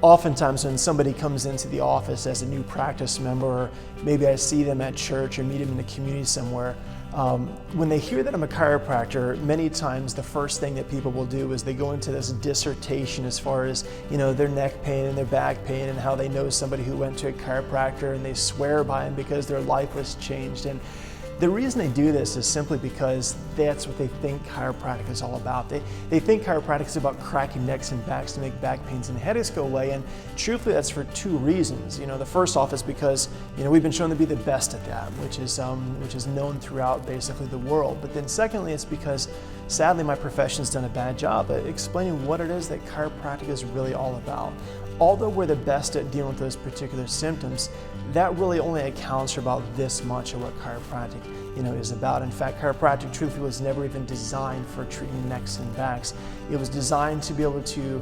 Oftentimes when somebody comes into the office as a new practice member, or maybe I see them at church or meet them in the community somewhere, when they hear that I'm a chiropractor, many times the first thing that people will do is they go into this dissertation as far as, their neck pain and their back pain and how they know somebody who went to a chiropractor, and they swear by him because their life was changed. And the reason they do this is simply because that's what they think chiropractic is all about. They think chiropractic is about cracking necks and backs to make back pains and headaches go away, and truthfully that's for two reasons. The first off is because we've been shown to be the best at that, which is known throughout basically the world. But then secondly, it's because sadly my profession's done a bad job at explaining what it is that chiropractic is really all about. Although we're the best at dealing with those particular symptoms, that really only accounts for about this much of what chiropractic is about. In fact, chiropractic truthfully was never even designed for treating necks and backs. It was designed to be able to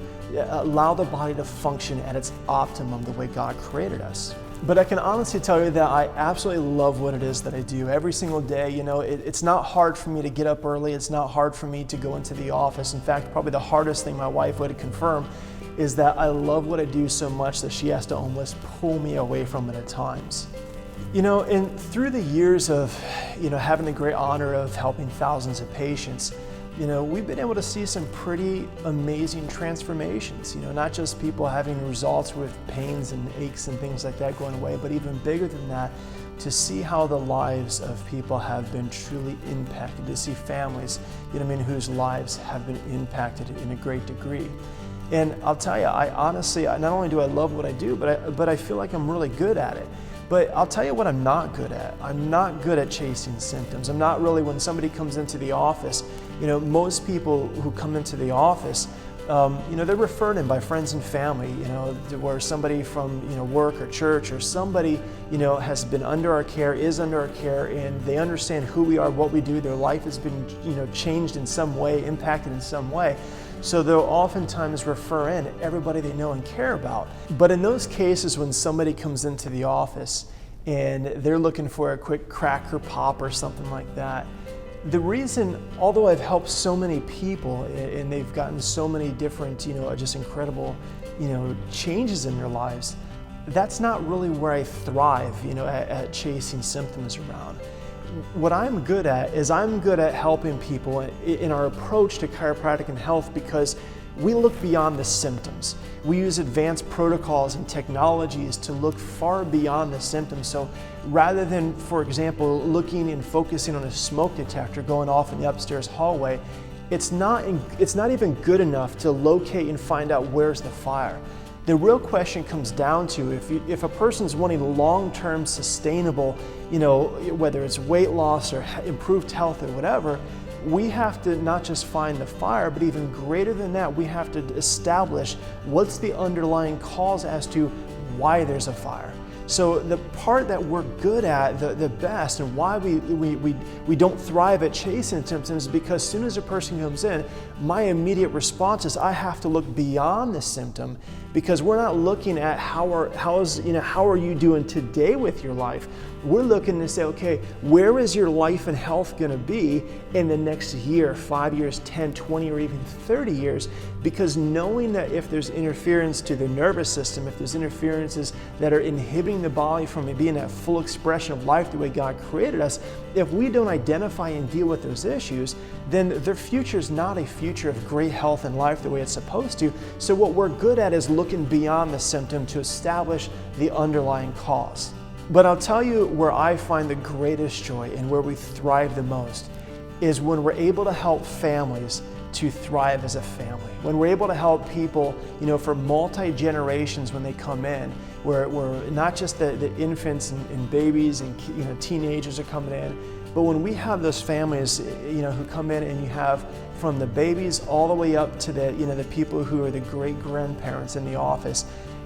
allow the body to function at its optimum the way God created us. But I can honestly tell you that I absolutely love what it is that I do every single day. It's not hard for me to get up early. It's not hard for me to go into the office. In fact, probably the hardest thing my wife would confirm is that I love what I do so much that she has to almost pull me away from it at times. And through the years of, having the great honor of helping thousands of patients, we've been able to see some pretty amazing transformations. Not just people having results with pains and aches and things like that going away, but even bigger than that, to see how the lives of people have been truly impacted, to see families, whose lives have been impacted in a great degree. And I'll tell you, I honestly, not only do I love what I do, but I feel like I'm really good at it. But I'll tell you what I'm not good at. I'm not good at chasing symptoms. I'm not really, when somebody comes into the office, most people who come into the office, they're referred in by friends and family, where somebody from, work or church or somebody, has been under our care, is under our care, and they understand who we are, what we do. Their life has been, changed in some way, impacted in some way. So they'll oftentimes refer in everybody they know and care about. But in those cases when somebody comes into the office and they're looking for a quick crack or pop or something like that, the reason, although I've helped so many people and they've gotten so many different, just incredible, changes in their lives, that's not really where I thrive, at chasing symptoms around. What I'm good at is I'm good at helping people in our approach to chiropractic and health, because we look beyond the symptoms. We use advanced protocols and technologies to look far beyond the symptoms. So rather than, for example, looking and focusing on a smoke detector going off in the upstairs hallway, it's not even good enough to locate and find out where's the fire. The real question comes down to if a person's wanting long-term sustainable, whether it's weight loss or improved health or whatever, we have to not just find the fire, but even greater than that, we have to establish what's the underlying cause as to why there's a fire. So the part that we're good at, the best, and why we don't thrive at chasing symptoms is because as soon as a person comes in, my immediate response is I have to look beyond the symptom, because we're not looking at how are you doing today with your life. We're looking to say, okay, where is your life and health going to be in the next year, 5 years, 10, 20, or even 30 years? Because knowing that if there's interference to the nervous system, if there's interferences that are inhibiting the body from being that full expression of life the way God created us, if we don't identify and deal with those issues, then their future is not a future of great health and life the way it's supposed to. So what we're good at is looking beyond the symptom to establish the underlying cause. But I'll tell you where I find the greatest joy and where we thrive the most is when we're able to help families to thrive as a family. When we're able to help people, for multi-generations when they come in, where not just the infants and babies and teenagers are coming in, but when we have those families, who come in, and you have from the babies all the way up to the people who are the great-grandparents in the office,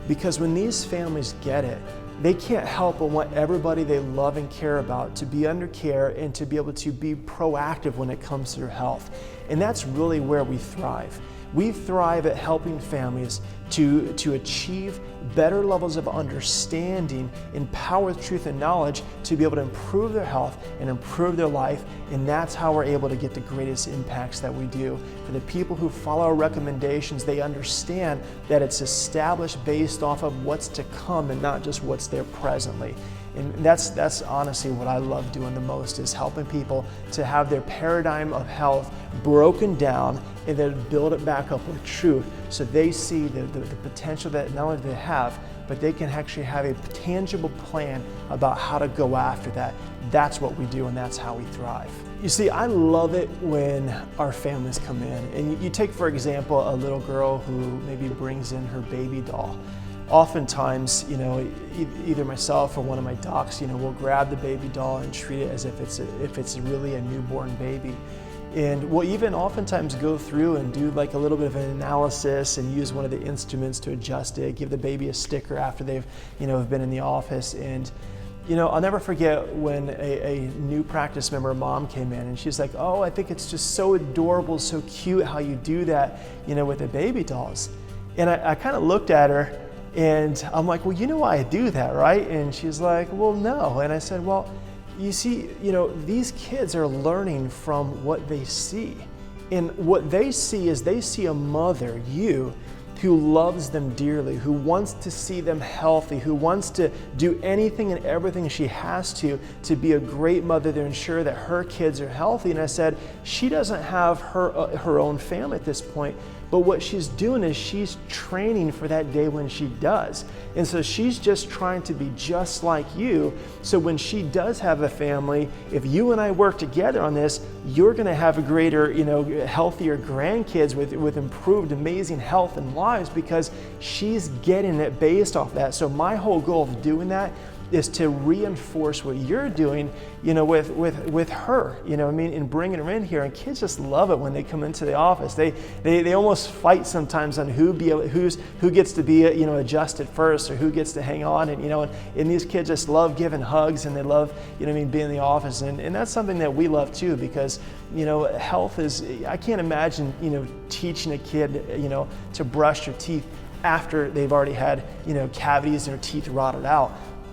because when these families get it, they can't help but want everybody they love and care about to be under care and to be able to be proactive when it comes to their health. And that's really where we thrive. We thrive at helping families to achieve better levels of understanding, empowered with truth and knowledge to be able to improve their health and improve their life, and that's how we're able to get the greatest impacts that we do. For the people who follow our recommendations, they understand that it's established based off of what's to come and not just what's there presently. And that's honestly what I love doing the most, is helping people to have their paradigm of health broken down and then build it back up with truth, so they see the potential that not only they have, but they can actually have a tangible plan about how to go after that. That's what we do, and that's how we thrive. You see, I love it when our families come in, and you take, for example, a little girl who maybe brings in her baby doll. Oftentimes, either myself or one of my docs, will grab the baby doll and treat it as if it's really a newborn baby. And we'll even oftentimes go through and do like a little bit of an analysis and use one of the instruments to adjust it, give the baby a sticker after they've, have been in the office. And, I'll never forget when a new practice member, mom, came in and she's like, "Oh, I think it's just so adorable, so cute how you do that, with the baby dolls." And I kind of looked at her and I'm like, "Well, you know why I do that, right?" And she's like, "Well, no." And I said, "Well, you see, these kids are learning from what they see. And what they see is they see a mother, you, who loves them dearly, who wants to see them healthy, who wants to do anything and everything she has to be a great mother to ensure that her kids are healthy." And I said, she doesn't have her own family at this point, but what she's doing is she's training for that day when she does. And so she's just trying to be just like you. So when she does have a family, if you and I work together on this, you're gonna have a greater, healthier grandkids with improved, amazing health and lives, because she's getting it based off that. So my whole goal of doing that is to reinforce what you're doing, with her, and bringing her in here. And kids just love it when they come into the office. They almost fight sometimes on who gets to be, adjusted first, or who gets to hang on. And these kids just love giving hugs, and they love, being in the office. And that's something that we love too, because, health is, I can't imagine, teaching a kid, to brush their teeth after they've already had, cavities and their teeth rotted out.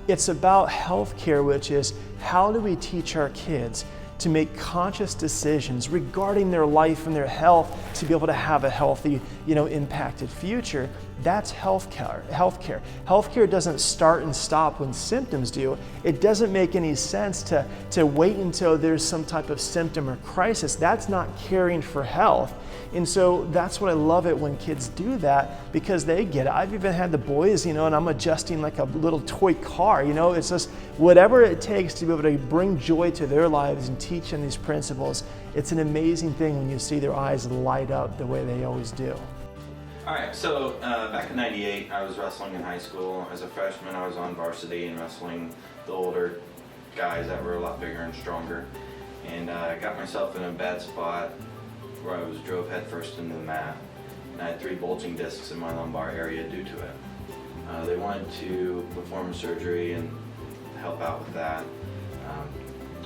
It's about healthcare, which is, how do we teach our kids to make conscious decisions regarding their life and their health to be able to have a healthy, impacted future? That's healthcare. Healthcare doesn't start and stop when symptoms do. It doesn't make any sense to wait until there's some type of symptom or crisis. That's not caring for health. And so that's what I love it when kids do that, because they get it. I've even had the boys, and I'm adjusting like a little toy car, it's just whatever it takes to be able to bring joy to their lives and teach them these principles. It's an amazing thing when you see their eyes light up the way they always do. All right, so back in '98, I was wrestling in high school. As a freshman, I was on varsity and wrestling the older guys that were a lot bigger and stronger. And I got myself in a bad spot where I was drove headfirst into the mat. And I had 3 bulging discs in my lumbar area due to it. They wanted to perform surgery and help out with that.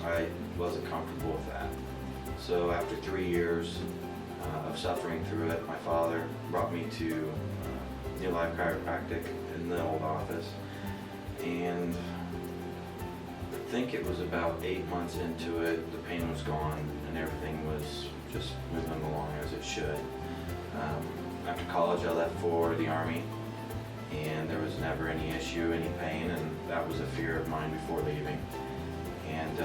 I wasn't comfortable with that. So after 3 years of suffering through it, my father brought me to New Life Chiropractic in the old office. And I think it was about 8 months into it, the pain was gone and everything was just moving along as it should. After college, I left for the Army, and there was never any issue, any pain, and that was a fear of mine before leaving. And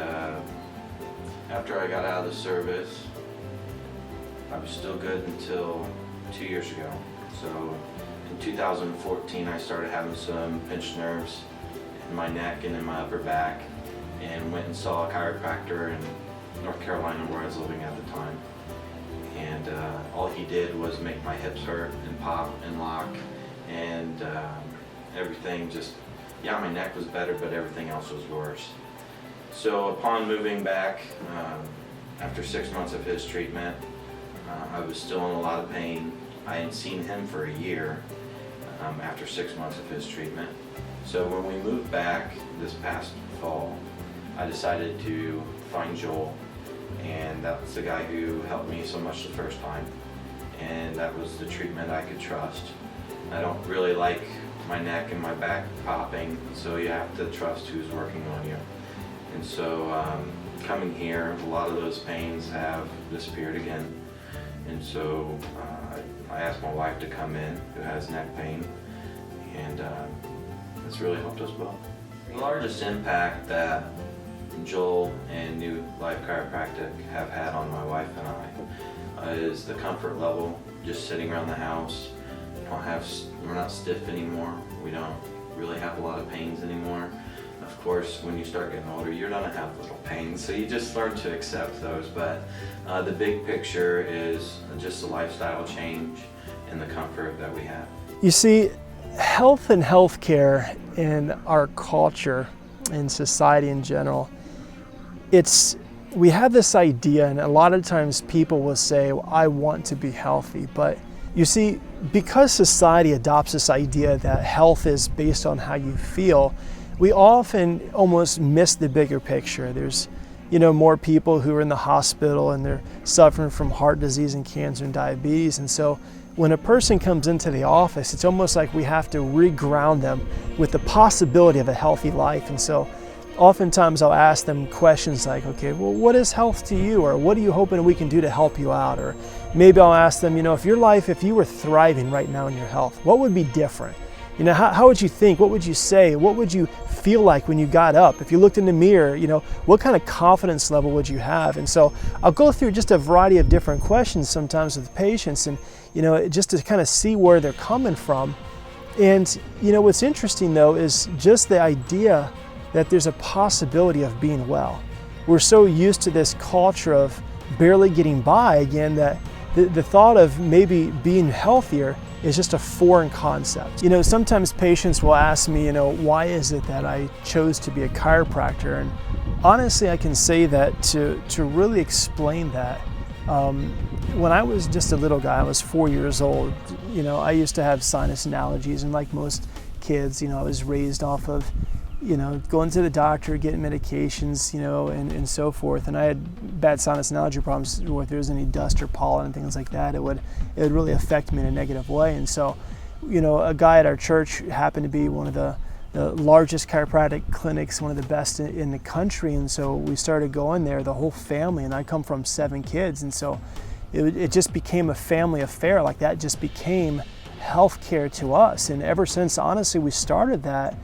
after I got out of the service, I was still good until 2 years ago. So in 2014, I started having some pinched nerves in my neck and in my upper back, and went and saw a chiropractor in North Carolina, where I was living at the time. And all he did was make my hips hurt and pop and lock, and everything just, my neck was better, but everything else was worse. So upon moving back, after 6 months of his treatment, I was still in a lot of pain. I hadn't seen him for a year after 6 months of his treatment. So when we moved back this past fall, I decided to find Joel, and that's the guy who helped me so much the first time. and that was the treatment I could trust. I don't really like my neck and my back popping, so you have to trust who's working on you. And so coming here, a lot of those pains have disappeared again. And so I asked my wife to come in, who has neck pain, and it's really helped us both. The largest impact that Joel and New Life Chiropractic have had on my wife and I is the comfort level, just sitting around the house. We're not stiff anymore. We don't really have a lot of pains anymore. Of course, when you start getting older, you're gonna have little pains, so you just learn to accept those. But the big picture is just a lifestyle change and the comfort that we have. You see, health and healthcare in our culture and society in general, we have this idea, and a lot of times people will say, well, I want to be healthy. But you see, because society adopts this idea that health is based on how you feel, we often almost miss the bigger picture. There's, more people who are in the hospital and they're suffering from heart disease and cancer and diabetes. And so when a person comes into the office, it's almost like we have to reground them with the possibility of a healthy life. And so oftentimes I'll ask them questions like, okay, well, what is health to you? Or what are you hoping we can do to help you out? Or maybe I'll ask them, if you were thriving right now in your health, what would be different? How would you think? What would you say? What would you feel like when you got up? If you looked in the mirror, what kind of confidence level would you have? And so I'll go through just a variety of different questions sometimes with patients, and just to kind of see where they're coming from. And what's interesting though is just the idea that there's a possibility of being well. We're so used to this culture of barely getting by again that the thought of maybe being healthier is just a foreign concept. Sometimes patients will ask me, why is it that I chose to be a chiropractor? And honestly, I can say that to really explain that, when I was just a little guy, I was 4 years old, I used to have sinus allergies, and like most kids, I was raised off of going to the doctor, getting medications, and so forth. And I had bad sinus and allergy problems where if there was any dust or pollen and things like that, it would really affect me in a negative way. And so, a guy at our church happened to be one of the largest chiropractic clinics, one of the best in the country. And so we started going there, the whole family, and I come from 7 kids. And so it just became a family affair. Like that just became healthcare to us. And ever since, honestly, we started that,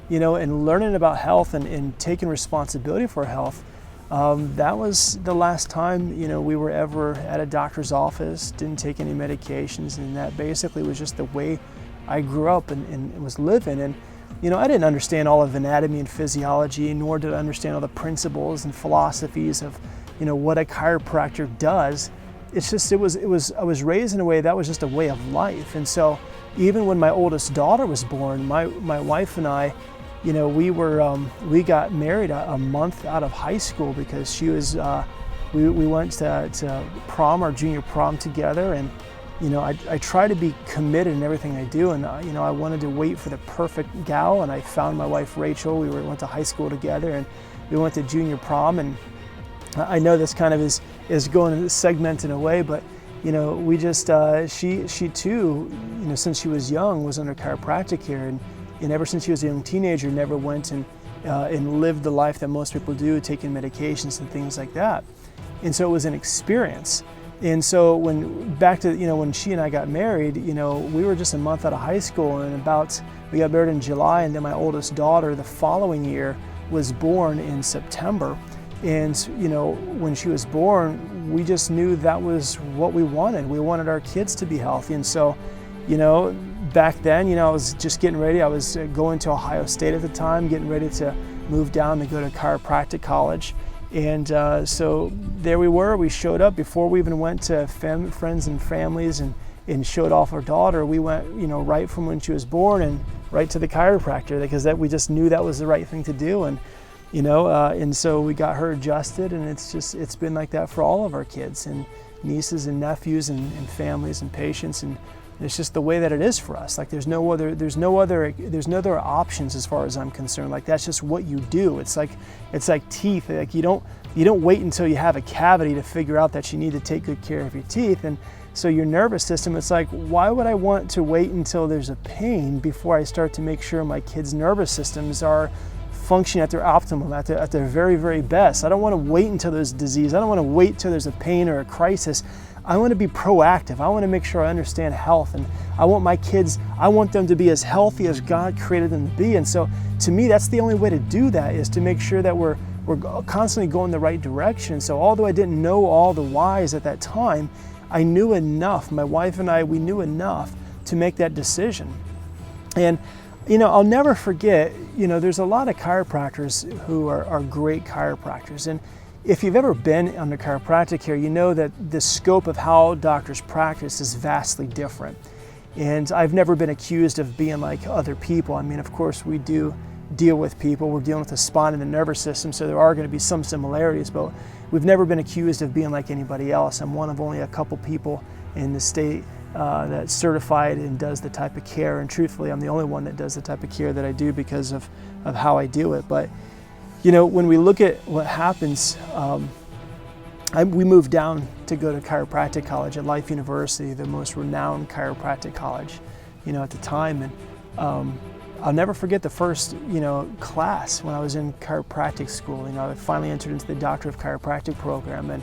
and learning about health and taking responsibility for health, that was the last time, we were ever at a doctor's office, didn't take any medications, and that basically was just the way I grew up and was living. And, I didn't understand all of anatomy and physiology, nor did I understand all the principles and philosophies of, what a chiropractor does. It's just, I was raised in a way that was just a way of life. And so even when my oldest daughter was born, my wife and I, we got married a month out of high school because she was, we went to prom, our junior prom together, and I try to be committed in everything I do, and I wanted to wait for the perfect gal, and I found my wife Rachel. We went to high school together, and we went to junior prom. And I know this kind of is going to segment in a way, but we just she too, since she was young, was under chiropractic here, and ever since she was a young teenager, never went and lived the life that most people do, taking medications and things like that. And so it was an experience. And so when she and I got married, we were just a month out of high school, and we got married in July, and then my oldest daughter the following year was born in September. And when she was born, we just knew that was what we wanted. We wanted our kids to be healthy. And so, back then, I was just getting ready. I was going to Ohio State at the time, getting ready to move down to go to chiropractic college. And so there we were. We showed up before we even went to friends and families and showed off our daughter. We went, right from when she was born and right to the chiropractor, because we just knew that was the right thing to do. And and so we got her adjusted, and it's been like that for all of our kids and nieces and nephews and families and patients. And it's just the way that it is for us. Like there's no other options as far as I'm concerned. Like that's just what you do. It's like teeth. Like you don't wait until you have a cavity to figure out that you need to take good care of your teeth. And So your nervous system, it's like, why would I want to wait until there's a pain before I start to make sure my kids' nervous systems are functioning at their optimum, at their very, very best? I don't want to wait until there's disease. I don't want to wait till there's a pain or a crisis. I want to be proactive. I want to make sure I understand health, and I want my kids, I want them to be as healthy as God created them to be. And so to me, that's the only way to do that, is to make sure that we're constantly going the right direction. So although I didn't know all the whys at that time, I knew enough. My wife and I, we knew enough to make that decision. And I'll never forget, there's a lot of chiropractors who are great chiropractors. And if you've ever been under chiropractic care, you know that the scope of how doctors practice is vastly different. And I've never been accused of being like other people. I mean, of course, we do deal with people. We're dealing with the spine and the nervous system, so there are going to be some similarities, but we've never been accused of being like anybody else. I'm one of only a couple people in the state that's certified and does the type of care, and truthfully, I'm the only one that does the type of care that I do because of how I do it. But when we look at what happens, we moved down to go to chiropractic college at Life University, the most renowned chiropractic college, at the time. And I'll never forget the first, class when I was in chiropractic school. I finally entered into the Doctor of Chiropractic program, and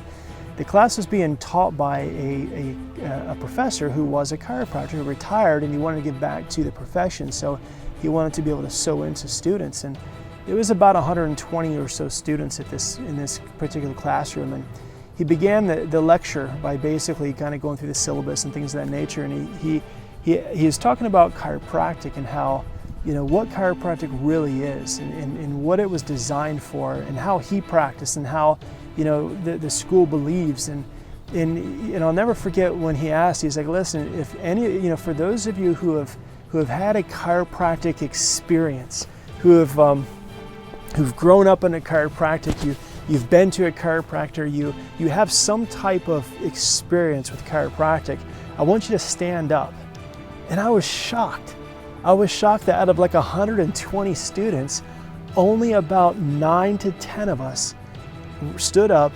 the class was being taught by a professor who was a chiropractor who retired, and he wanted to give back to the profession. So he wanted to be able to sew into students, and it was about 120 or so students in this particular classroom. And he began the lecture by basically kind of going through the syllabus and things of that nature. And he was talking about chiropractic and how, what chiropractic really is, and what it was designed for, and how he practiced, and how, the school believes. And I'll never forget when he asked, he's like, listen, if any, for those of you who have had a chiropractic experience, who've grown up in a chiropractic, you've been to a chiropractor, you have some type of experience with chiropractic, I want you to stand up. And I was shocked. I was shocked that out of like 120 students, only about 9 to 10 of us stood up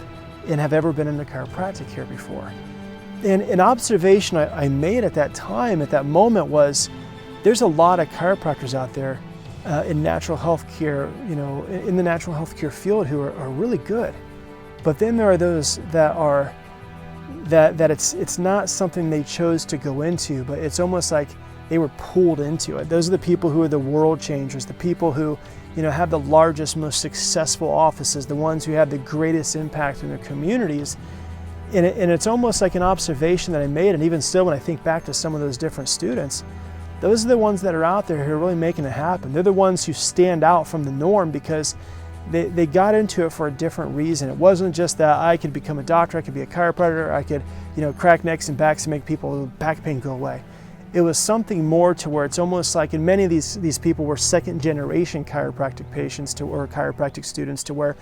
and have ever been in a chiropractic care before. And an observation I made at that time, at that moment, was there's a lot of chiropractors out there in natural health care, in the natural health care field who are really good. But then there are those that are, that it's not something they chose to go into, but it's almost like they were pulled into it. Those are the people who are the world changers, the people who, have the largest, most successful offices, the ones who have the greatest impact in their communities. And it's almost like an observation that I made, and even still when I think back to some of those different students, those are the ones that are out there who are really making it happen. They're the ones who stand out from the norm because they got into it for a different reason. It wasn't just that I could become a doctor, I could be a chiropractor, I could, crack necks and backs and make people's back pain go away. It was something more to where it's almost like, and many of these people were second generation chiropractic patients or chiropractic students, to where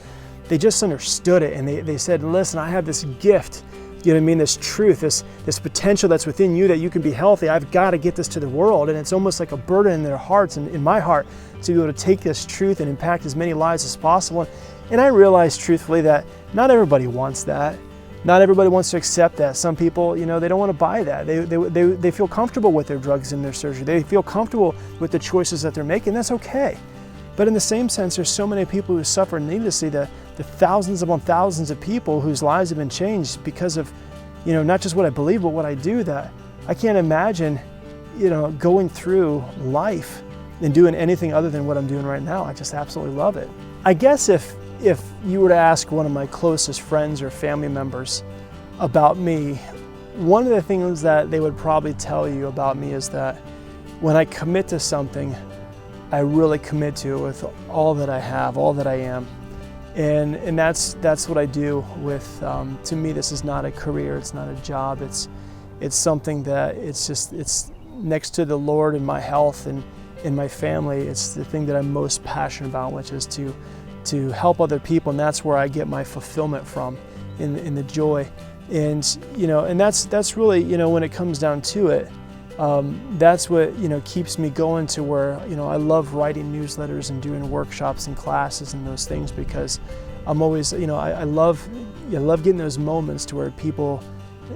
they just understood it, and they said, listen, I have this gift, this truth, this potential that's within you that you can be healthy. I've got to get this to the world. And it's almost like a burden in their hearts and in my heart to be able to take this truth and impact as many lives as possible. And I realized truthfully that not everybody wants that. Not everybody wants to accept that. Some people, they don't want to buy that. They feel comfortable with their drugs and their surgery. They feel comfortable with the choices that they're making. That's okay. But in the same sense, there's so many people who suffer needlessly, the thousands upon thousands of people whose lives have been changed because of, not just what I believe, but what I do, that I can't imagine, going through life and doing anything other than what I'm doing right now. I just absolutely love it. I guess if you were to ask one of my closest friends or family members about me, one of the things that they would probably tell you about me is that when I commit to something, I really commit to it with all that I have, all that I am. And that's what I do with, to me, this is not a career, it's not a job, it's something that it's next to the Lord and my health and in my family. It's the thing that I'm most passionate about, which is to help other people, and that's where I get my fulfillment from, in the joy. And that's really, when it comes down to it, that's what keeps me going, to where I love writing newsletters and doing workshops and classes and those things, because I'm always I love getting those moments to where people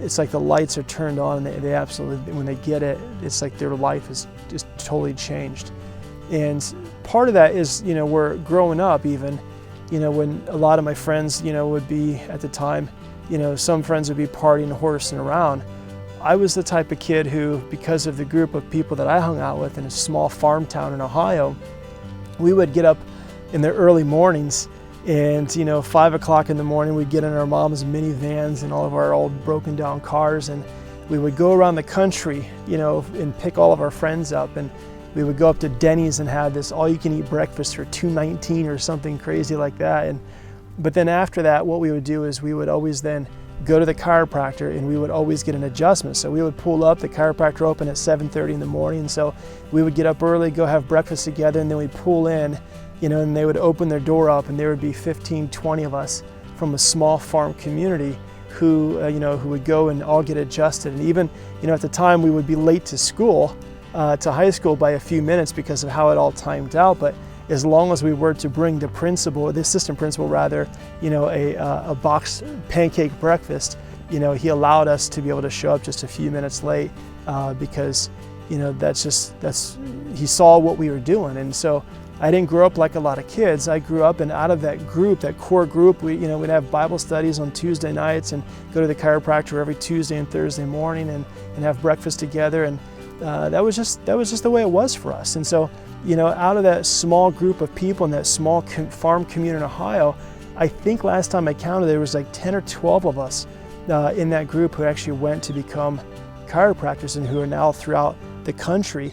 it's like the lights are turned on, and they absolutely, when they get it, it's like their life is just totally changed. And part of that is, we're growing up even, when a lot of my friends, would be at the time, some friends would be partying, horsing around. I was the type of kid who, because of the group of people that I hung out with in a small farm town in Ohio, we would get up in the early mornings and, 5 o'clock in the morning, we'd get in our mom's minivans and all of our old broken down cars, and we would go around the country, and pick all of our friends up, and we would go up to Denny's and have this all-you-can-eat breakfast for $2.19 or something crazy like that. But then after that, what we would do is we would always then go to the chiropractor, and we would always get an adjustment. So we would pull up, the chiropractor open at 7:30 in the morning, so we would get up early, go have breakfast together, and then we'd pull in, and they would open their door up, and there would be 15, 20 of us from a small farm community who would go and all get adjusted. And even, at the time, we would be late to school, to high school by a few minutes because of how it all timed out. But as long as we were to bring the assistant principal rather, a box pancake breakfast, he allowed us to be able to show up just a few minutes late because, he saw what we were doing. And so I didn't grow up like a lot of kids. I grew up, and out of that group, that core group, we'd have Bible studies on Tuesday nights and go to the chiropractor every Tuesday and Thursday morning and have breakfast together. And that was just the way it was for us. And so, out of that small group of people in that small farm community in Ohio, I think last time I counted, there was like 10 or 12 of us in that group who actually went to become chiropractors and who are now throughout the country,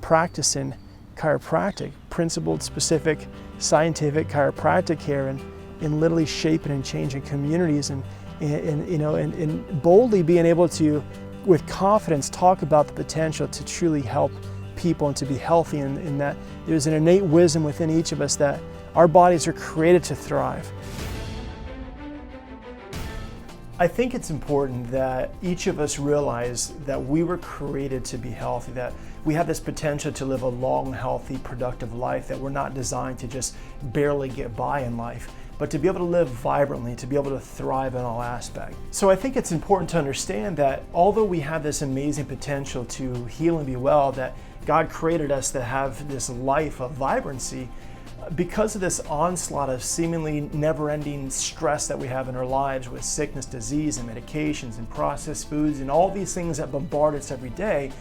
practicing chiropractic, principled, specific, scientific chiropractic care, and literally shaping and changing communities, and boldly being able to, with confidence, talk about the potential to truly help people and to be healthy, and that there's an innate wisdom within each of us that our bodies are created to thrive. I think it's important that each of us realize that we were created to be healthy, that we have this potential to live a long, healthy, productive life, that we're not designed to just barely get by in life, but to be able to live vibrantly, to be able to thrive in all aspects. So I think it's important to understand that although we have this amazing potential to heal and be well, that God created us to have this life of vibrancy, because of this onslaught of seemingly never-ending stress that we have in our lives with sickness, disease, and medications, and processed foods, and all these things that bombard us every day,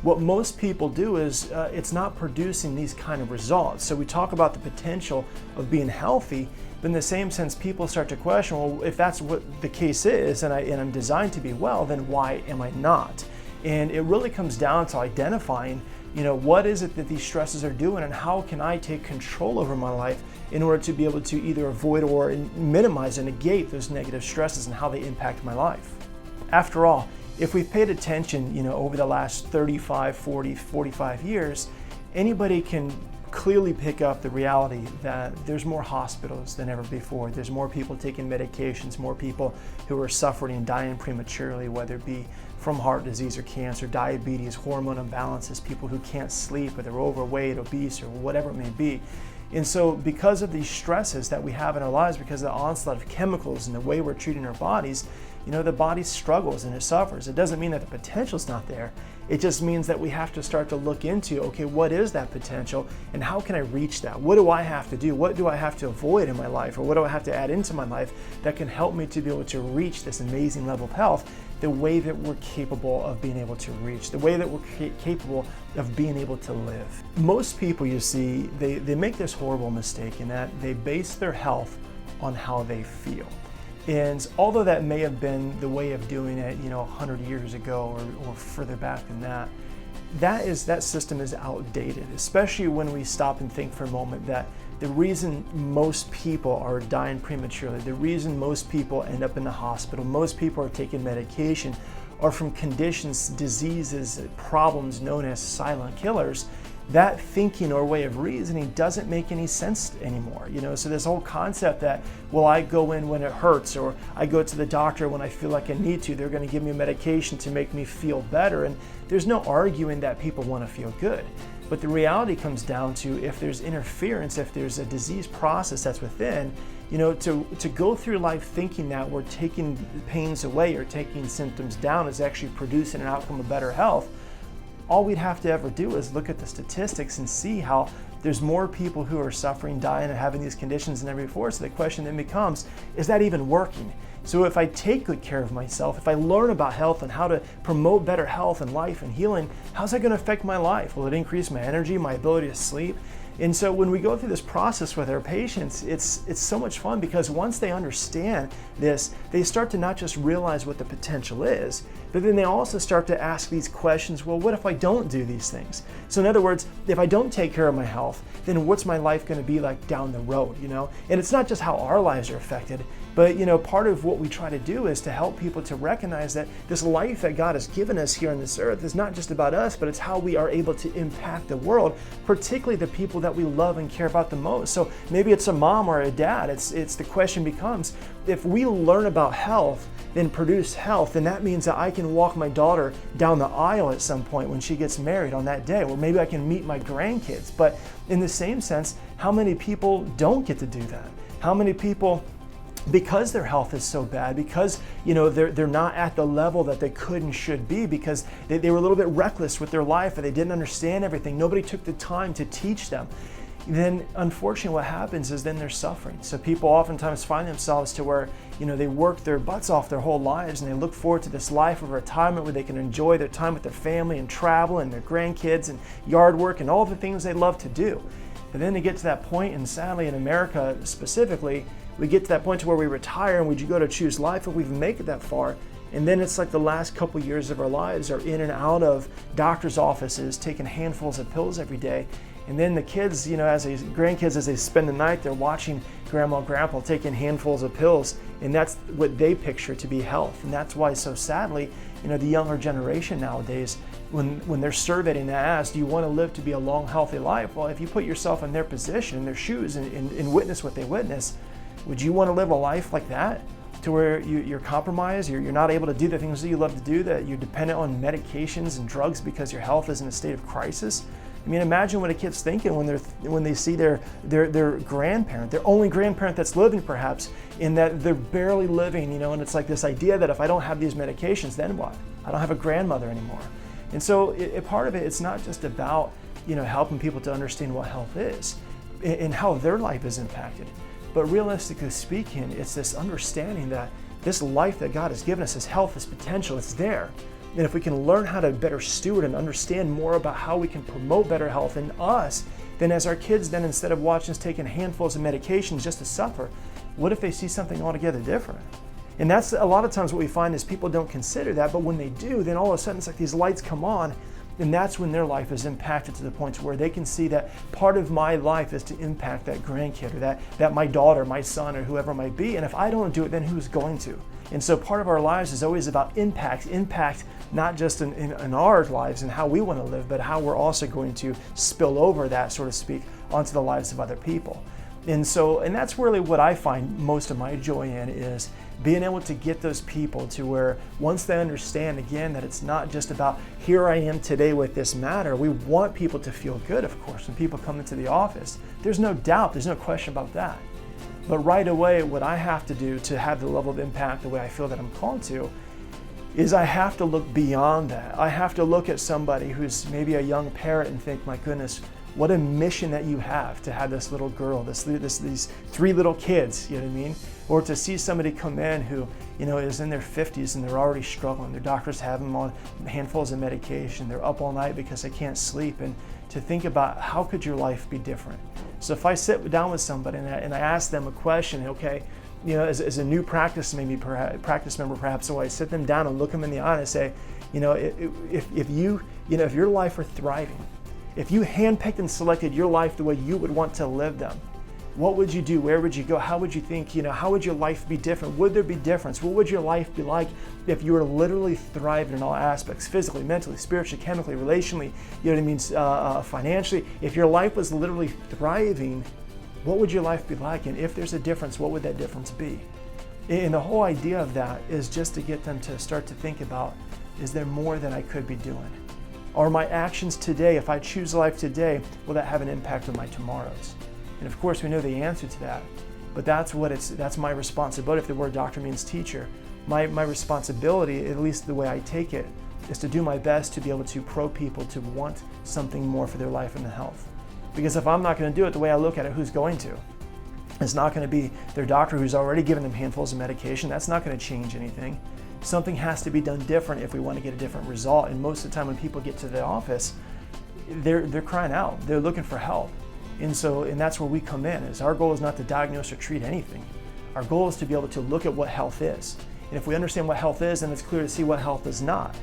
what most people do is it's not producing these kind of results. So we talk about the potential of being healthy, but in the same sense, people start to question, well, if that's what the case is, and I'm designed to be well, then why am I not? And it really comes down to identifying, what is it that these stresses are doing, and how can I take control over my life in order to be able to either avoid or minimize and negate those negative stresses and how they impact my life. After all, if we've paid attention, over the last 35, 40, 45 years, anybody can clearly pick up the reality that there's more hospitals than ever before. There's more people taking medications, more people who are suffering and dying prematurely, whether it be from heart disease or cancer, diabetes, hormone imbalances, people who can't sleep, or they're overweight, obese, or whatever it may be. And so because of these stresses that we have in our lives, because of the onslaught of chemicals and the way we're treating our bodies, the body struggles and it suffers. It doesn't mean that the potential's not there. It just means that we have to start to look into, okay, what is that potential and how can I reach that? What do I have to do? What do I have to avoid in my life, or what do I have to add into my life that can help me to be able to reach this amazing level of health the way that we're capable of being able to reach, the way that we're capable of being able to live. Most people, you see, they make this horrible mistake in that they base their health on how they feel. And although that may have been the way of doing it, 100 years ago or further back than that, that system is outdated, especially when we stop and think for a moment that the reason most people are dying prematurely, the reason most people end up in the hospital, most people are taking medication, are from conditions, diseases, problems known as silent killers. That thinking or way of reasoning doesn't make any sense anymore. So this whole concept that, well, I go in when it hurts, or I go to the doctor when I feel like I need to, they're going to give me a medication to make me feel better. And there's no arguing that people want to feel good. But the reality comes down to, if there's interference, if there's a disease process that's within, to go through life thinking that we're taking pains away or taking symptoms down is actually producing an outcome of better health, all we'd have to ever do is look at the statistics and see how there's more people who are suffering, dying, and having these conditions than ever before. So the question then becomes, is that even working? So if I take good care of myself, if I learn about health and how to promote better health and life and healing, how's that going to affect my life? Will it increase my energy, my ability to sleep? And so when we go through this process with our patients, it's so much fun, because once they understand this, they start to not just realize what the potential is, but then they also start to ask these questions. Well, what if I don't do these things? So in other words, if I don't take care of my health, then what's my life going to be like down the road, And it's not just how our lives are affected, but part of what we try to do is to help people to recognize that this life that God has given us here on this earth is not just about us, but it's how we are able to impact the world, particularly the people that we love and care about the most. So maybe it's a mom or a dad. It's the question becomes, if we learn about health, then produce health, then that means that I can walk my daughter down the aisle at some point when she gets married on that day, or maybe I can meet my grandkids. But in the same sense, how many people don't get to do that? How many people, because their health is so bad, because they're not at the level that they could and should be, because they were a little bit reckless with their life and they didn't understand everything, nobody took the time to teach them, then unfortunately what happens is then they're suffering. So people oftentimes find themselves to where they work their butts off their whole lives, and they look forward to this life of retirement where they can enjoy their time with their family and travel and their grandkids and yard work and all the things they love to do. But then they get to that point, and sadly in America specifically, we get to that point to where we retire and we go to choose life, if we even make it that far. And then it's like the last couple years of our lives are in and out of doctor's offices, taking handfuls of pills every day. And then the kids, grandkids, as they spend the night, they're watching grandma and grandpa taking handfuls of pills. And that's what they picture to be health. And that's why, so sadly, the younger generation nowadays, when they're surveyed and asked, do you want to live to be a long, healthy life? Well, if you put yourself in their position, in their shoes, and witness what they witness, would you want to live a life like that? To where you're compromised, you're not able to do the things that you love to do, that you're dependent on medications and drugs because your health is in a state of crisis? I mean, imagine what a kid's thinking when they see their grandparent, their only grandparent that's living perhaps, in that they're barely living, and it's like this idea that if I don't have these medications, then what? I don't have a grandmother anymore. And so a part of it's not just about, helping people to understand what health is and how their life is impacted. But realistically speaking, it's this understanding that this life that God has given us, this health, this potential, it's there. And if we can learn how to better steward and understand more about how we can promote better health in us, then as our kids then, instead of watching us taking handfuls of medications just to suffer, what if they see something altogether different? And that's a lot of times what we find is people don't consider that, but when they do, then all of a sudden it's like these lights come on, and that's when their life is impacted to the point where they can see that part of my life is to impact that grandkid, or that my daughter, my son, or whoever it might be. And if I don't do it, then who's going to? And so part of our lives is always about impact not just in our lives and how we want to live, but how we're also going to spill over that, so to speak, onto the lives of other people. And that's really what I find most of my joy in, is being able to get those people to where once they understand again that it's not just about here I am today with this matter. We want people to feel good, of course, when people come into the office. There's no doubt, there's no question about that. But right away, what I have to do to have the level of impact the way I feel that I'm called to is I have to look beyond that. I have to look at somebody who's maybe a young parent and think, my goodness, what a mission that you have to have this little girl, these three little kids, you know what I mean? Or to see somebody come in who, is in their 50s and they're already struggling. Their doctors have them on handfuls of medication. They're up all night because they can't sleep. And to think about, how could your life be different? So if I sit down with somebody and I ask them a question, okay, as a new practice member perhaps, so I sit them down and look them in the eye and I say, if your life were thriving, if you handpicked and selected your life the way you would want to live them, what would you do? Where would you go? How would you think? How would your life be different? Would there be difference? What would your life be like if you were literally thriving in all aspects, physically, mentally, spiritually, chemically, relationally, financially? If your life was literally thriving, what would your life be like? And if there's a difference, what would that difference be? And the whole idea of that is just to get them to start to think about, is there more that I could be doing? Are my actions today, if I choose life today, will that have an impact on my tomorrows? And of course, we know the answer to that. but that's my responsibility. If the word doctor means teacher, my responsibility, at least the way I take it, is to do my best to be able to probe people to want something more for their life and their health. Because if I'm not going to do it the way I look at it, who's going to? It's not going to be their doctor who's already given them handfuls of medication. That's not going to change anything. Something has to be done different if we want to get a different result. And most of the time when people get to the office, they're crying out. They're looking for help. And that's where we come in. Is our goal is not to diagnose or treat anything. Our goal is to be able to look at what health is. And if we understand what health is, then it's clear to see what health is not.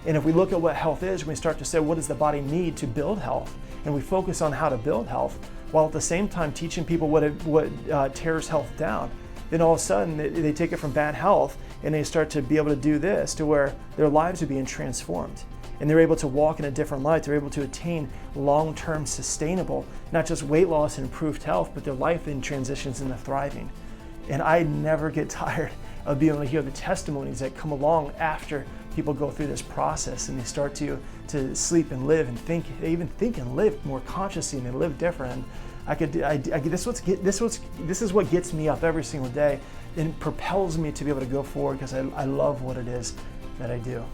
And if we look at what health is, we start to say, what does the body need to build health? And we focus on how to build health, while at the same time teaching people what tears health down. Then all of a sudden they take it from bad health and they start to be able to do this to where their lives are being transformed. And they're able to walk in a different light. They're able to attain long-term sustainable, not just weight loss and improved health, but their life then transitions into thriving. And I never get tired of being able to hear the testimonies that come along after people go through this process and they start to sleep and live and think. They even think and live more consciously and they live different. And this is what gets me up every single day and propels me to be able to go forward because I love what it is that I do.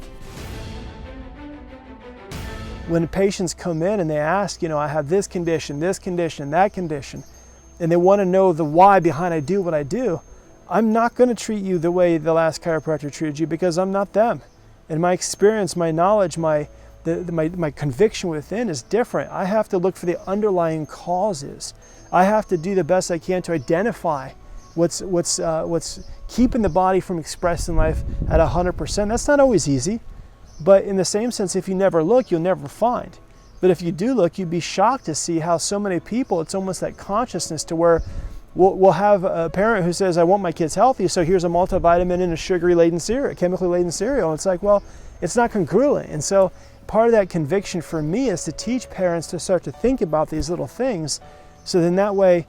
When patients come in and they ask, I have this condition, that condition, and they want to know the why behind I do what I do, I'm not going to treat you the way the last chiropractor treated you because I'm not them. And my experience, my knowledge, my conviction within is different. I have to look for the underlying causes. I have to do the best I can to identify what's keeping the body from expressing life at 100%. That's not always easy. But in the same sense, if you never look, you'll never find. But if you do look, you'd be shocked to see how so many people, it's almost that consciousness to where we'll have a parent who says, I want my kids healthy, so here's a multivitamin in a sugary-laden cereal, chemically laden cereal. And it's like, well, it's not congruent. And so part of that conviction for me is to teach parents to start to think about these little things. So then that way,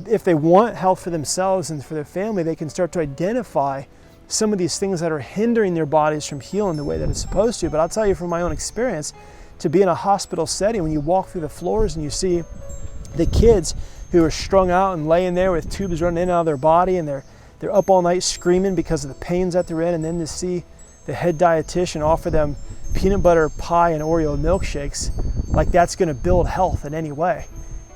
if they want health for themselves and for their family, they can start to identify some of these things that are hindering their bodies from healing the way that it's supposed to. But I'll tell you from my own experience, to be in a hospital setting, when you walk through the floors and you see the kids who are strung out and laying there with tubes running in and out of their body and they're up all night screaming because of the pains that they're in, and then to see the head dietitian offer them peanut butter pie and Oreo milkshakes, like that's going to build health in any way.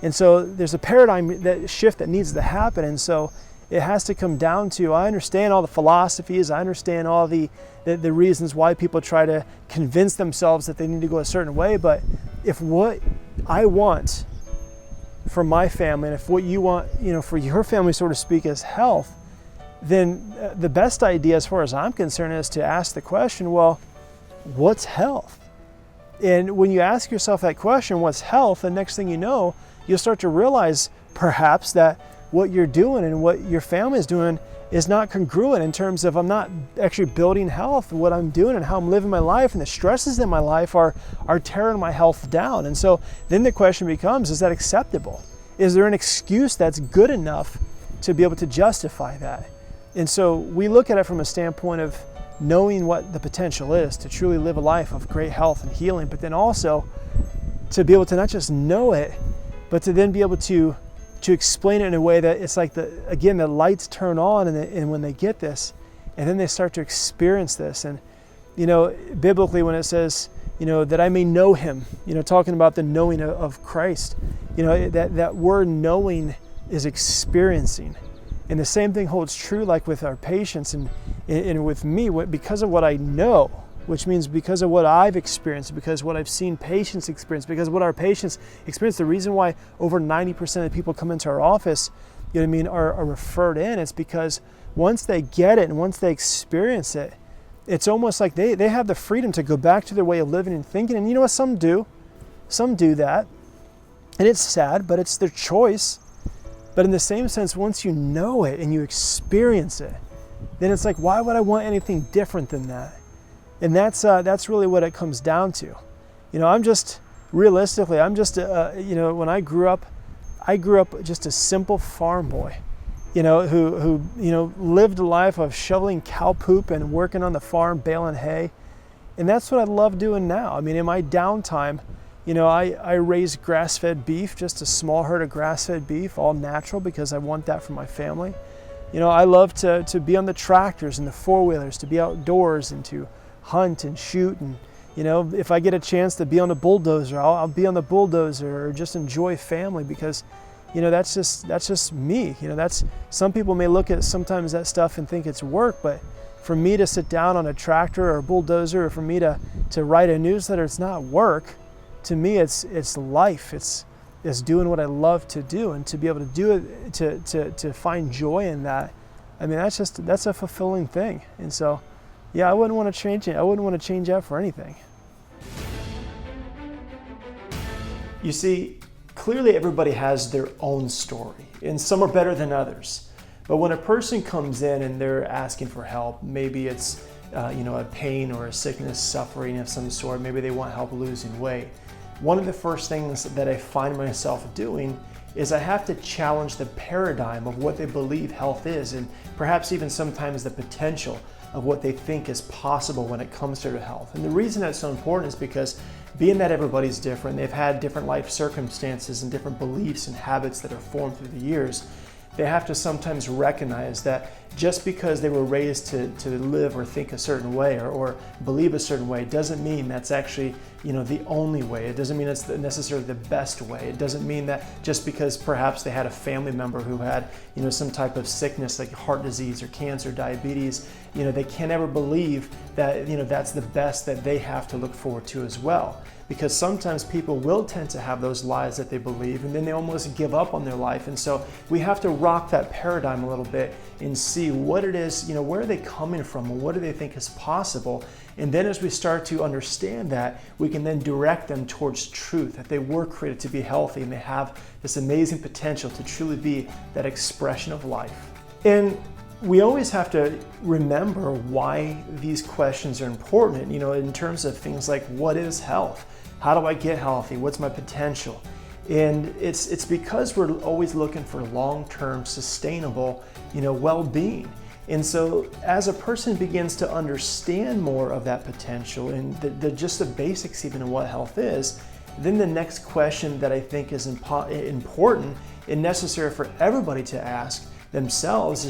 And so there's a paradigm shift that needs to happen. And so it has to come down to, I understand all the philosophies, I understand all the reasons why people try to convince themselves that they need to go a certain way, but if what I want for my family and if what you want, for your family, so to speak, is health, then the best idea as far as I'm concerned is to ask the question, well, what's health? And when you ask yourself that question, what's health, the next thing you know, you'll start to realize perhaps that what you're doing and what your family is doing is not congruent in terms of I'm not actually building health. What I'm doing and how I'm living my life and the stresses in my life are tearing my health down. And so then the question becomes, is that acceptable? Is there an excuse that's good enough to be able to justify that? And so we look at it from a standpoint of knowing what the potential is to truly live a life of great health and healing, but then also to be able to not just know it, but to then be able to explain it in a way that it's like the lights turn on and when they get this, and then they start to experience this. And biblically when it says that I may know him, talking about the knowing of Christ, that word knowing is experiencing. And the same thing holds true like with our patients and with me, because of what I know, which means because of what I've experienced, because what I've seen patients experience, because what our patients experience. The reason why over 90% of the people come into our office, are referred in, it's because once they get it and once they experience it, it's almost like they have the freedom to go back to their way of living and thinking. And you know what, some do that. And it's sad, but it's their choice. But in the same sense, once you know it and you experience it, then it's like, why would I want anything different than that? And that's really what it comes down to. I'm just, realistically, when I grew up just a simple farm boy, who lived a life of shoveling cow poop and working on the farm, baling hay. And that's what I love doing now. In my downtime, I raise grass-fed beef, just a small herd of grass-fed beef, all natural, because I want that for my family. I love to be on the tractors and the four-wheelers, to be outdoors and to hunt and shoot. And, if I get a chance to be on the bulldozer, I'll be on the bulldozer, or just enjoy family, because, that's just me. Some people may look at sometimes that stuff and think it's work, but for me to sit down on a tractor or a bulldozer, or for me to write a newsletter, it's not work. To me, it's life. It's doing what I love to do, and to be able to do it, to find joy in that. I mean, that's a fulfilling thing. And so, yeah, I wouldn't want to change it. I wouldn't want to change that for anything. You see, clearly everybody has their own story, and some are better than others. But when a person comes in and they're asking for help, maybe it's a pain or a sickness, suffering of some sort, maybe they want help losing weight. One of the first things that I find myself doing is I have to challenge the paradigm of what they believe health is, and perhaps even sometimes the potential of what they think is possible when it comes to their health. And the reason that's so important is because, being that everybody's different, they've had different life circumstances and different beliefs and habits that are formed through the years, they have to sometimes recognize that just because they were raised to live or think a certain way, or believe a certain way, doesn't mean that's actually the only way. It doesn't mean it's necessarily the best way. It doesn't mean that just because perhaps they had a family member who had some type of sickness like heart disease or cancer, diabetes, they can't ever believe that that's the best that they have to look forward to as well. Because sometimes people will tend to have those lies that they believe, and then they almost give up on their life. And so we have to rock that paradigm a little bit and see what it is, where are they coming from, and what do they think is possible. And then as we start to understand that, we can then direct them towards truth, that they were created to be healthy and they have this amazing potential to truly be that expression of life. And we always have to remember why these questions are important, in terms of things like, what is health? How do I get healthy? What's my potential? And it's because we're always looking for long-term sustainable, well-being. And so as a person begins to understand more of that potential and just the basics even of what health is, then the next question that I think is important and necessary for everybody to ask themselves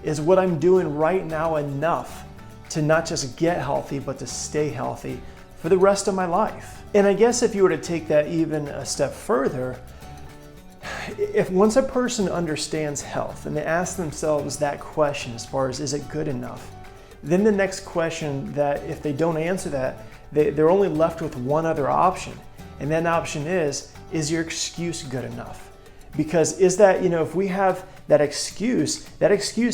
is what I'm doing right now enough to not just get healthy, but to stay healthy for the rest of my life? And I guess if you were to take that even a step further, if once a person understands health and they ask themselves that question as far as, is it good enough? Then the next question, that if they don't answer that, they're only left with one other option. And that option is your excuse good enough? Because is that, if we have that excuse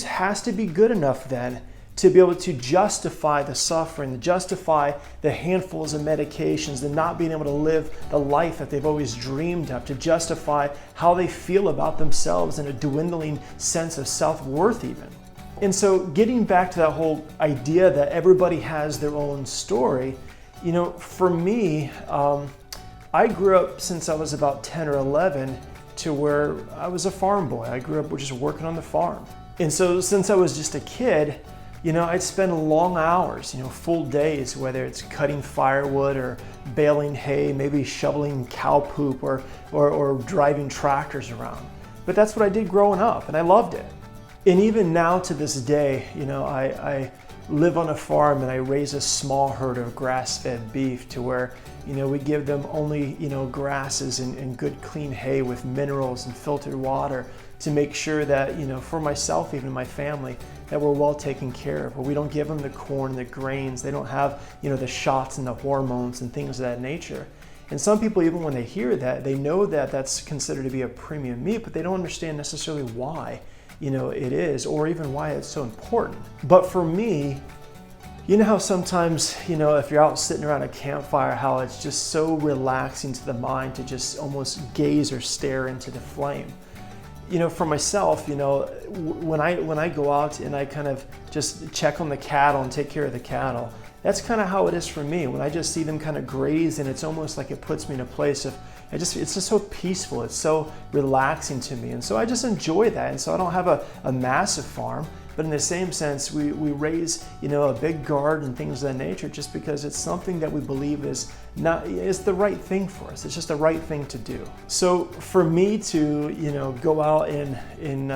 has to be good enough then to be able to justify the suffering, to justify the handfuls of medications, the not being able to live the life that they've always dreamed of, to justify how they feel about themselves and a dwindling sense of self-worth even. And so getting back to that whole idea that everybody has their own story, for me, I grew up since I was about 10 or 11 to where I was a farm boy. I grew up just working on the farm. And so since I was just a kid, I'd spend long hours, full days, whether it's cutting firewood or baling hay, maybe shoveling cow poop or driving tractors around. But that's what I did growing up, and I loved it. And even now to this day, I live on a farm and I raise a small herd of grass-fed beef to where, we give them only, grasses and good clean hay with minerals and filtered water to make sure that, for myself, even my family, that we're well taken care of. But we don't give them the corn, the grains. They don't have, the shots and the hormones and things of that nature. And some people, even when they hear that, they know that that's considered to be a premium meat, but they don't understand necessarily why, it is, or even why it's so important. But for me, how sometimes, if you're out sitting around a campfire, how it's just so relaxing to the mind to just almost gaze or stare into the flame. For myself, when I go out and I kind of just check on the cattle and take care of the cattle, that's kind of how it is for me. When I just see them kind of graze, and it's almost like it puts me in a place of, it's just so peaceful. It's so relaxing to me. And so I just enjoy that. And so I don't have a massive farm, but in the same sense, we raise, a big guard and things of that nature just because it's something that we believe is the right thing for us. It's just the right thing to do. So for me to, go out and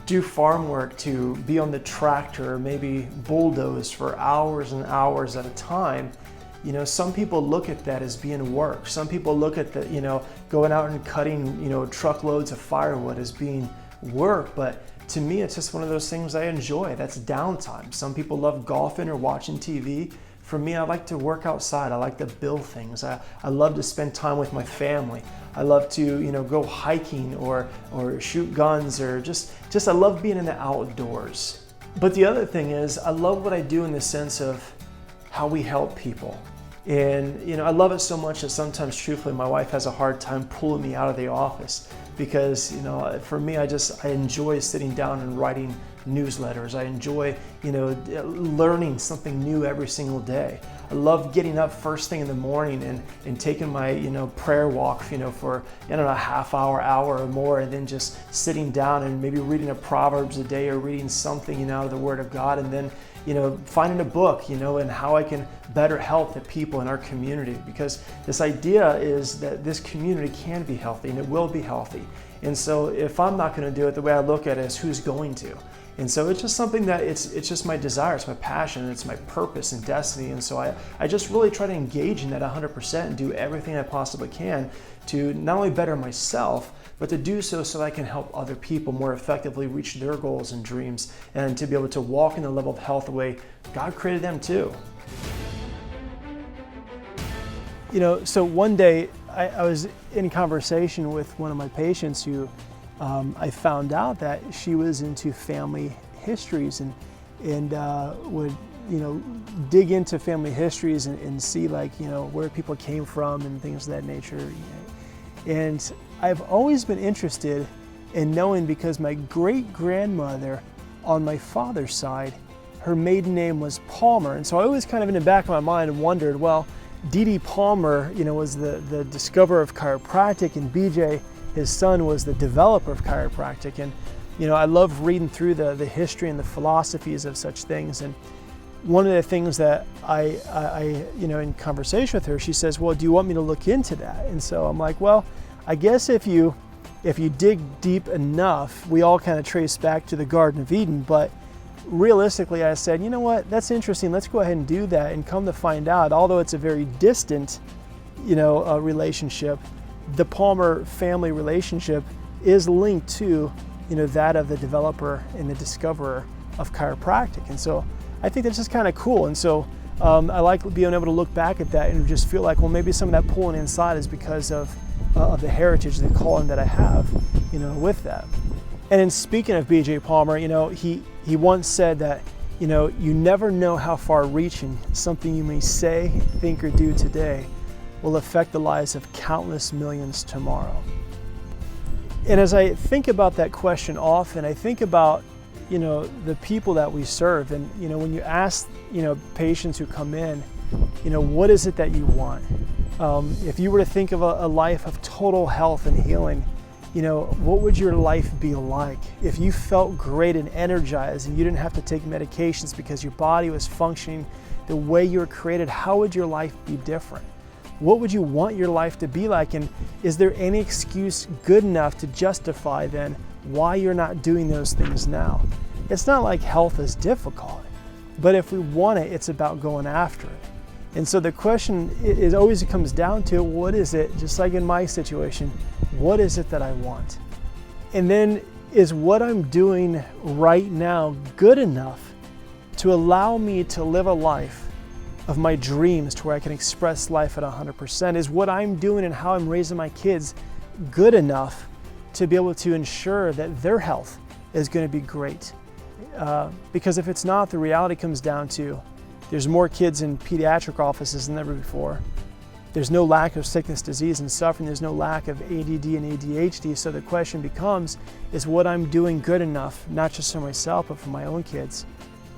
do farm work, to be on the tractor, maybe bulldoze for hours and hours at a time, some people look at that as being work. Some people look at the, going out and cutting, truckloads of firewood as being work. But to me, it's just one of those things I enjoy. That's downtime. Some people love golfing or watching TV. For me, I like to work outside. I like to build things. I love to spend time with my family. I love to, go hiking or shoot guns or just I love being in the outdoors. But the other thing is, I love what I do in the sense of how we help people. And, I love it so much that sometimes, truthfully, my wife has a hard time pulling me out of the office because, for me, I enjoy sitting down and writing newsletters. I enjoy, learning something new every single day. I love getting up first thing in the morning and taking my, prayer walk, for, a half hour or more, and then just sitting down and maybe reading a Proverbs a day or reading something, out of the Word of God, and then, finding a book, and how I can better help the people in our community, because this idea is that this community can be healthy and it will be healthy. And so if I'm not going to do it, the way I look at it is who's going to. And so it's just something that it's just my desire, it's my passion, it's my purpose and destiny. And so I just really try to engage in that 100% and do everything I possibly can to not only better myself, but to do so that I can help other people more effectively reach their goals and dreams, and to be able to walk in the level of health the way God created them too. So one day I was in conversation with one of my patients who I found out that she was into family histories and would dig into family histories and see where people came from and things of that nature. And I've always been interested in knowing, because my great-grandmother on my father's side, her maiden name was Palmer. And so I always kind of in the back of my mind wondered, well, D.D. Palmer, was the discoverer of chiropractic, and B.J., his son, was the developer of chiropractic. And, I love reading through the history and the philosophies of such things. And one of the things that I in conversation with her, she says, well, do you want me to look into that? And so I'm like, well, I guess if you dig deep enough, we all kind of trace back to the Garden of Eden. But realistically, I said, you know what, that's interesting. Let's go ahead and do that. And come to find out, although it's a very distant, relationship, the Palmer family relationship is linked to, that of the developer and the discoverer of chiropractic. And so I think that's just kind of cool. And so I like being able to look back at that and just feel like, well, maybe some of that pulling inside is because of the heritage, the calling that I have, with that. And in speaking of B.J. Palmer, he once said that, you never know how far-reaching something you may say, think, or do today will affect the lives of countless millions tomorrow. And as I think about that question often, I think about, the people that we serve. And, when you ask, patients who come in, what is it that you want? If you were to think of a life of total health and healing, what would your life be like? If you felt great and energized and you didn't have to take medications because your body was functioning the way you were created, how would your life be different? What would you want your life to be like? And is there any excuse good enough to justify then why you're not doing those things now? It's not like health is difficult, but if we want it, it's about going after it. And so the question is always, it comes down to, what is it, just like in my situation, what is it that I want? And then, is what I'm doing right now good enough to allow me to live a life of my dreams, to where I can express life at 100%? Is what I'm doing and how I'm raising my kids good enough to be able to ensure that their health is going to be great? Because if it's not, the reality comes down to, there's more kids in pediatric offices than ever before. There's no lack of sickness, disease, and suffering. There's no lack of ADD and ADHD. So the question becomes, is what I'm doing good enough, not just for myself, but for my own kids,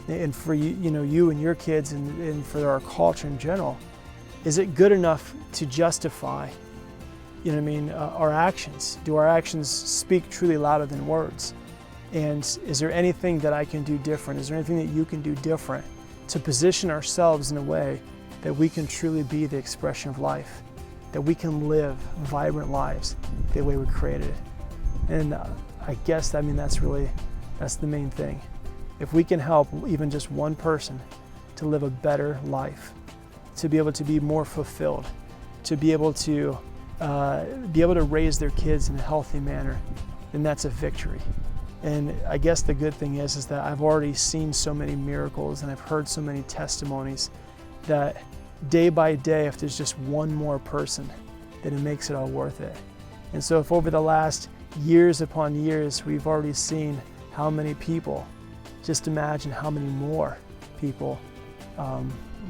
and for you and your kids, and for our culture in general? Is it good enough to justify, our actions? Do our actions speak truly louder than words? And is there anything that I can do different? Is there anything that you can do different to position ourselves in a way that we can truly be the expression of life, that we can live vibrant lives the way we created it? And I guess, that's the main thing. If we can help even just one person to live a better life, to be able to be more fulfilled, to be able to raise their kids in a healthy manner, then that's a victory. And I guess the good thing is that I've already seen so many miracles and I've heard so many testimonies that day by day, if there's just one more person, then it makes it all worth it. And so if over the last years upon years, we've already seen how many people, just imagine how many more people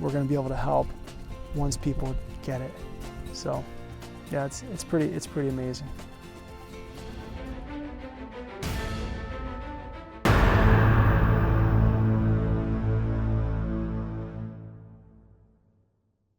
we're going to be able to help once people get it. So yeah, it's pretty amazing.